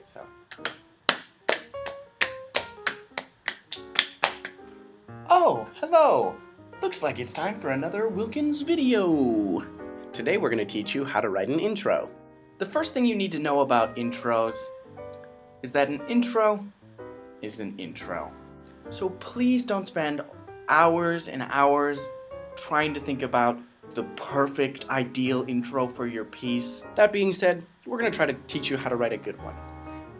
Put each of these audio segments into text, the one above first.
so. Oh, hello! Looks like it's time for another Wilkins video! Today we're going to teach you how to write an intro. The first thing you need to know about intros is that an intro is an intro. So please don't spend hours and hours trying to think about the perfect, ideal intro for your piece. That being said, we're going to try to teach you how to write a good one.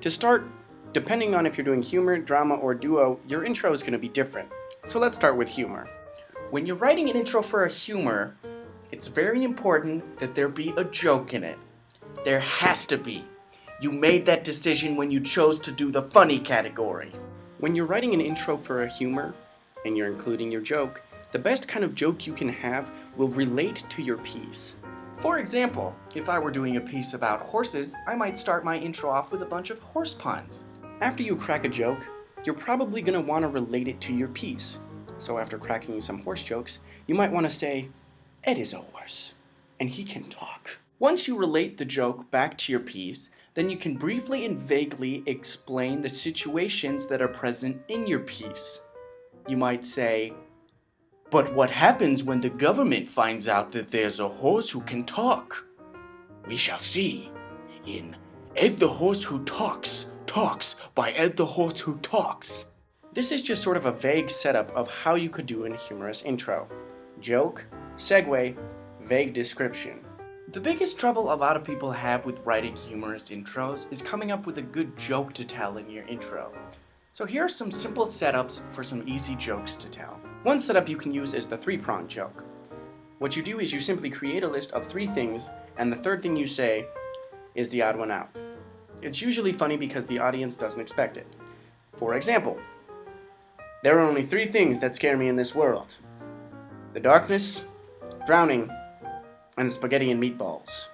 To start, depending on if you're doing humor, drama, or duo, your intro is going to be different. So let's start with humor. When you're writing an intro for a humor, it's very important that there be a joke in it. There has to be. You made that decision when you chose to do the funny category. When you're writing an intro for a humor, and you're including your joke, the best kind of joke you can have will relate to your piece. For example, if I were doing a piece about horses, I might start my intro off with a bunch of horse puns. After you crack a joke, you're probably going to want to relate it to your piece. So after cracking some horse jokes, you might want to say, Ed is a horse, and he can talk. Once you relate the joke back to your piece, then you can briefly and vaguely explain the situations that are present in your piece. You might say, but what happens when the government finds out that there's a horse who can talk? We shall see in Ed the Horse Who Talks by Ed the Horse Who Talks. This is just sort of a vague setup of how you could do a humorous intro. Joke, segue, vague description. The biggest trouble a lot of people have with writing humorous intros is coming up with a good joke to tell in your intro. So here are some simple setups for some easy jokes to tell. One setup you can use is the three-pronged joke. What you do is you simply create a list of 3 things, and the third thing you say is the odd one out. It's usually funny because the audience doesn't expect it. For example, there are only 3 things that scare me in this world. The darkness, drowning, and spaghetti and meatballs.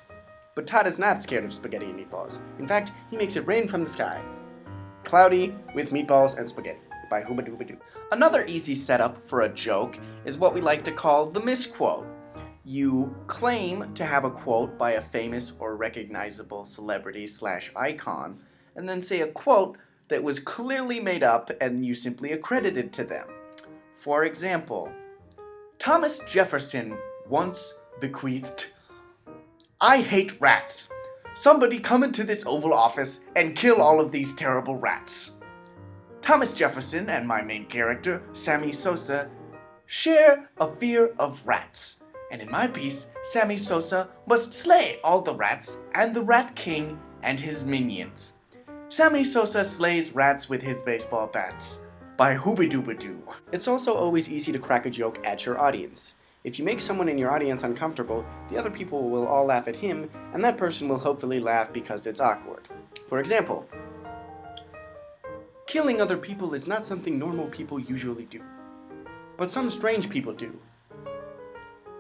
But Todd is not scared of spaghetti and meatballs. In fact, he makes it rain from the sky. Cloudy with meatballs and spaghetti by Hooba-Dooba-Doo. Another easy setup for a joke is what we like to call the misquote. You claim to have a quote by a famous or recognizable celebrity/icon, and then say a quote that was clearly made up and you simply accredit it to them. For example, Thomas Jefferson once bequeathed, I hate rats. Somebody come into this Oval Office and kill all of these terrible rats. Thomas Jefferson and my main character, Sammy Sosa, share a fear of rats. And in my piece, Sammy Sosa must slay all the rats and the Rat King and his minions. Sammy Sosa slays rats with his baseball bats. By Hooba-Dooba-Doo. It's also always easy to crack a joke at your audience. If you make someone in your audience uncomfortable, the other people will all laugh at him, and that person will hopefully laugh because it's awkward. For example, killing other people is not something normal people usually do, but some strange people do.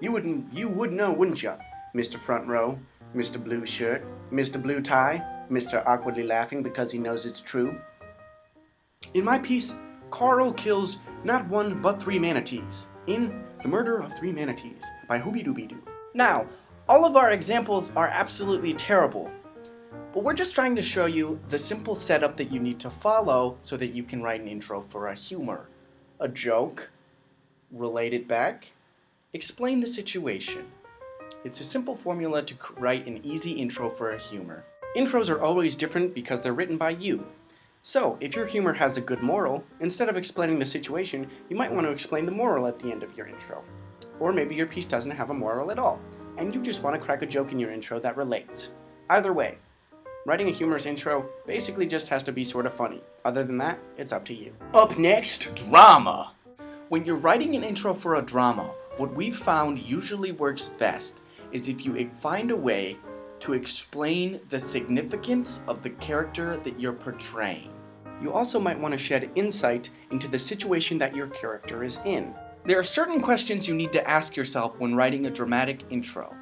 You would know, wouldn't ya, Mr. Front Row, Mr. Blue Shirt, Mr. Blue Tie, Mr. Awkwardly Laughing because he knows it's true? In my piece, Carl kills not 1 but 3 manatees in The Murder of 3 Manatees by Hooba-Dooba-Doo. Now, all of our examples are absolutely terrible, but we're just trying to show you the simple setup that you need to follow so that you can write an intro for a humor. A joke, relate it back, explain the situation. It's a simple formula to write an easy intro for a humor. Intros are always different because they're written by you. So, if your humor has a good moral, instead of explaining the situation, you might want to explain the moral at the end of your intro. Or maybe your piece doesn't have a moral at all, and you just want to crack a joke in your intro that relates. Either way, writing a humorous intro basically just has to be sort of funny. Other than that, it's up to you. Up next, drama! When you're writing an intro for a drama, what we've found usually works best is if you find a way to explain the significance of the character that you're portraying. You also might want to shed insight into the situation that your character is in. There are certain questions you need to ask yourself when writing a dramatic intro.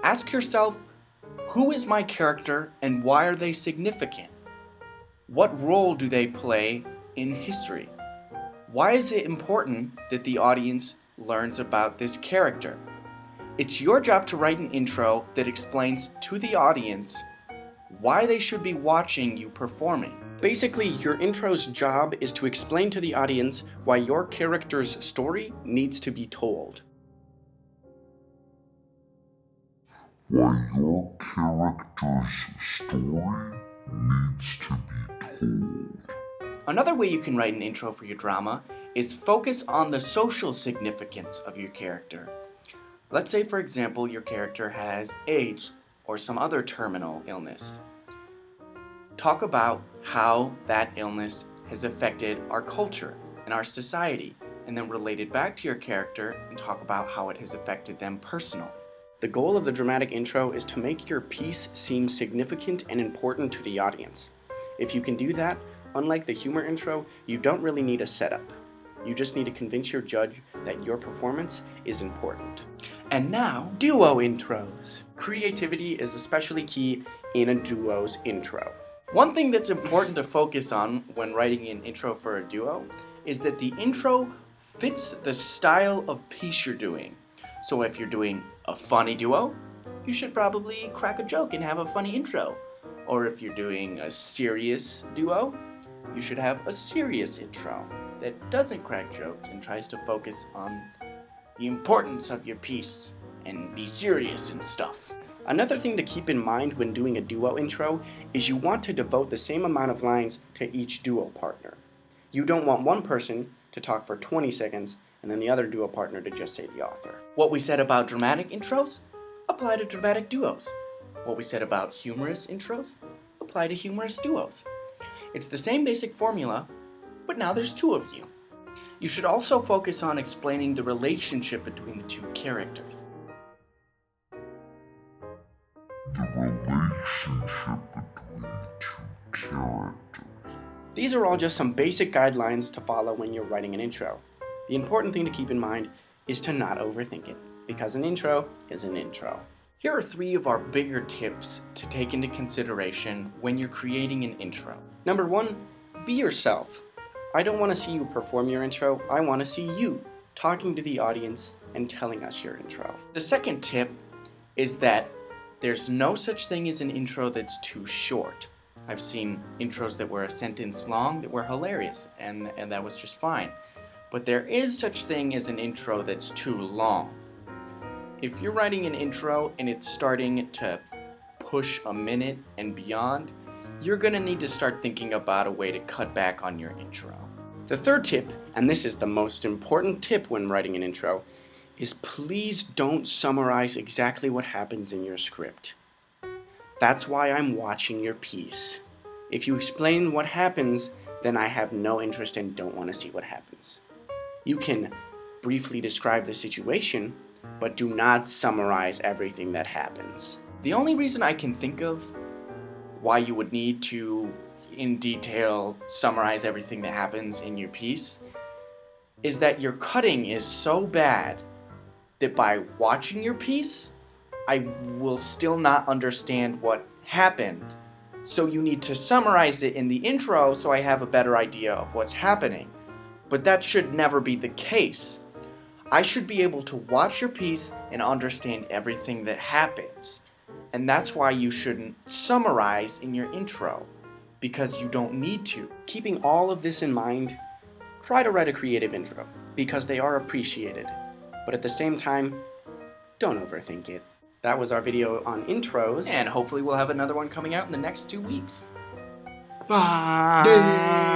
Ask yourself, who is my character and why are they significant? What role do they play in history? Why is it important that the audience learns about this character? It's your job to write an intro that explains to the audience why they should be watching you performing. Basically, your intro's job is to explain to the audience why your character's story needs to be told. Why your character's story needs to be told. Another way you can write an intro for your drama is focus on the social significance of your character. Let's say, for example, your character has AIDS or some other terminal illness. Talk about how that illness has affected our culture and our society, and then relate it back to your character and talk about how it has affected them personally. The goal of the dramatic intro is to make your piece seem significant and important to the audience. If you can do that, unlike the humor intro, you don't really need a setup. You just need to convince your judge that your performance is important. And now, duo intros. Creativity is especially key in a duo's intro. One thing that's important to focus on when writing an intro for a duo is that the intro fits the style of piece you're doing. So if you're doing a funny duo, you should probably crack a joke and have a funny intro. Or if you're doing a serious duo, you should have a serious intro that doesn't crack jokes and tries to focus on the importance of your piece and be serious and stuff. Another thing to keep in mind when doing a duo intro is you want to devote the same amount of lines to each duo partner. You don't want one person to talk for 20 seconds and then the other duo partner to just say the author. What we said about dramatic intros, apply to dramatic duos. What we said about humorous intros, apply to humorous duos. It's the same basic formula, but now there's two of you. You should also focus on explaining the relationship between the two characters. The relationship between the two characters. These are all just some basic guidelines to follow when you're writing an intro. The important thing to keep in mind is to not overthink it, because an intro is an intro. Here are 3 of our bigger tips to take into consideration when you're creating an intro. Number 1, be yourself. I don't want to see you perform your intro, I want to see you talking to the audience and telling us your intro. The second tip is that there's no such thing as an intro that's too short. I've seen intros that were a sentence long that were hilarious, and that was just fine. But there is such thing as an intro that's too long. If you're writing an intro and it's starting to push a minute and beyond, you're gonna need to start thinking about a way to cut back on your intro. The third tip, and this is the most important tip when writing an intro, is please don't summarize exactly what happens in your script. That's why I'm watching your piece. If you explain what happens, then I have no interest and don't want to see what happens. You can briefly describe the situation, but do not summarize everything that happens. The only reason I can think of why you would need to, in detail, summarize everything that happens in your piece is that your cutting is so bad that by watching your piece, I will still not understand what happened. So you need to summarize it in the intro so I have a better idea of what's happening. But that should never be the case. I should be able to watch your piece and understand everything that happens. And that's why you shouldn't summarize in your intro, because you don't need to. Keeping all of this in mind, try to write a creative intro, because they are appreciated. But at the same time, don't overthink it. That was our video on intros, and hopefully we'll have another one coming out in the next 2 weeks. Bye!